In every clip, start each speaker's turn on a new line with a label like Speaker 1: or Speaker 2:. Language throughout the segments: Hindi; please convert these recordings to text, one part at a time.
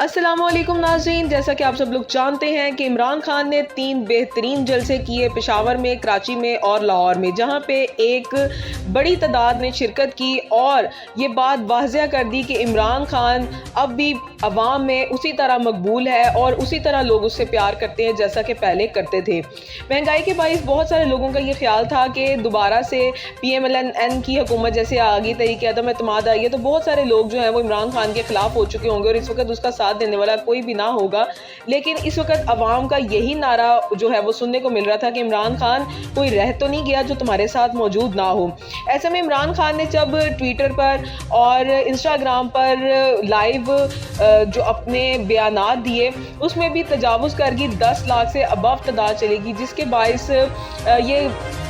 Speaker 1: अस्सलामुअलैकुम नाज़रीन, जैसा कि आप सब लोग जानते हैं कि इमरान खान ने 3 बेहतरीन जलसे किए पेशावर में, कराची में और लाहौर में, जहां पे एक बड़ी तादाद ने शिरकत की और ये बात वाज़ह कर दी कि इमरान खान अब भी अवाम में उसी तरह मकबूल है और उसी तरह लोग उससे प्यार करते हैं जैसा कि पहले करते थे। महंगाई के बाइस बहुत सारे लोगों का ये ख्याल था कि दोबारा से PMLN की हुकूमत जैसे आगे तरीके अदम एतमाद आई है तो बहुत सारे लोग जो हैं वो इमरान खान के खिलाफ हो चुके होंगे और इस वक्त उसका साथ देने वाला कोई भी ना होगा। लेकिन इस वक्त अवाम का यही नारा जो है वो सुनने को मिल रहा था कि इमरान खान कोई रह तो नहीं गया जो तुम्हारे साथ मौजूद ना हो। ऐसे में इमरान खान ने जब ट्विटर पर और इंस्टाग्राम पर लाइव जो अपने बयानात दिए उसमें भी तजावुज़ करके 10 लाख से अबव तादाद चलेगी, जिसके बाइस ये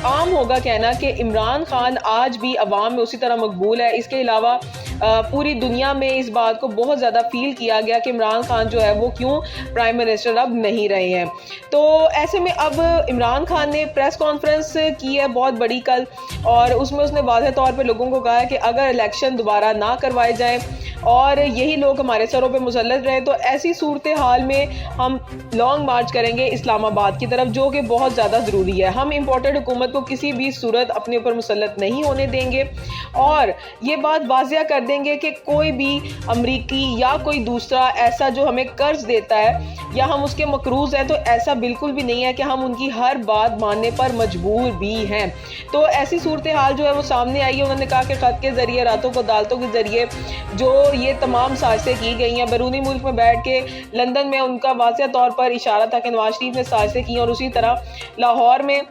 Speaker 1: आम होगा कहना कि इमरान खान आज भी अवाम में उसी तरह मकबूल है। इसके अलावा पूरी दुनिया में इस बात को बहुत ज़्यादा फील किया गया कि इमरान खान जो है वो क्यों प्राइम मिनिस्टर अब नहीं रहे हैं। तो ऐसे में अब इमरान खान ने प्रेस कॉन्फ्रेंस की है बहुत बड़ी कल, और उसमें उसने वाज़ह तौर पर लोगों को कहा है कि अगर इलेक्शन दोबारा ना करवाए जाएँ और यही लोग हमारे सरों पे मुसल्लत रहे तो ऐसी सूरत हाल में हम लॉन्ग मार्च करेंगे इस्लामाबाद की तरफ, जो कि बहुत ज़्यादा ज़रूरी है। हम इम्पोर्टेड हुकूमत को किसी भी सूरत अपने ऊपर मुसल्लत नहीं होने देंगे और ये बात वाज़ह कर देंगे कि कोई भी अमरीकी या कोई दूसरा ऐसा जो हमें कर्ज देता है या हम उसके मकरूज़ हैं तो ऐसा बिल्कुल भी नहीं है कि हम उनकी हर बात मानने पर मजबूर भी हैं। तो ऐसी सूरत हाल जो है वो सामने आई है। उन्होंने कहा कि ख़त के ज़रिए, रातों को अदालतों के ज़रिए जो ये तमाम साजिशें की गई हैं, बैरूनी मुल्क में बैठ के लंदन में उनका वाज़ह तौर पर इशारा था कि नवाज शरीफ ने साजिशें की, और उसी तरह लाहौर में,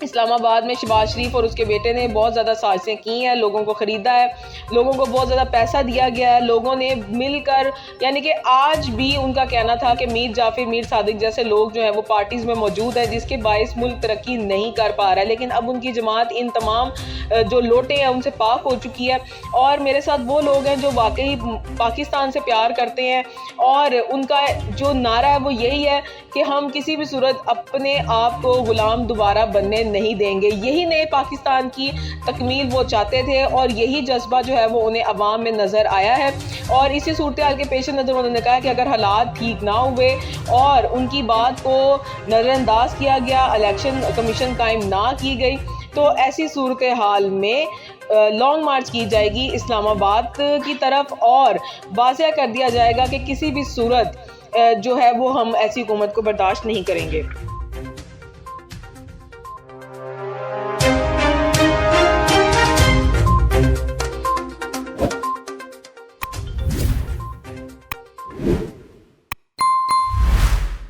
Speaker 1: इस्लामाबाद में शहबाज शरीफ और उसके बेटे ने बहुत ज़्यादा साजिशें की हैं, लोगों को ख़रीदा है, लोगों को बहुत ज़्यादा पैसा दिया गया है, लोगों ने मिलकर, यानी कि आज भी उनका कहना था कि मीर जाफिर, मीर सादिक जैसे लोग जो हैं वो पार्टीज़ में मौजूद हैं जिसके बाइस मुल्क तरक्की नहीं कर पा रहा है। लेकिन अब उनकी जमात इन तमाम जो लोटे हैं उनसे पाक हो चुकी है और मेरे साथ वो लोग हैं जो वाकई पाकिस्तान से प्यार करते हैं और उनका जो नारा है वो यही है कि हम किसी भी सूरत अपने आप को गुलाम दोबारा बनने नहीं देंगे। यही नए पाकिस्तान की तकमील वो चाहते थे और यही जज्बा जो है वो उन्हें अवाम में नज़र आया है। और इसी सूरत हाल के पेश नज़र उन्होंने कहा कि अगर हालात ठीक ना हुए और उनकी बात को नज़रअंदाज किया गया, इलेक्शन कमीशन कायम ना की गई, तो ऐसी सूरत हाल में लॉन्ग मार्च की जाएगी इस्लामाबाद की तरफ और वाज़ह कर दिया जाएगा कि किसी भी सूरत जो है वो हम ऐसी हुकूमत को बर्दाश्त नहीं करेंगे।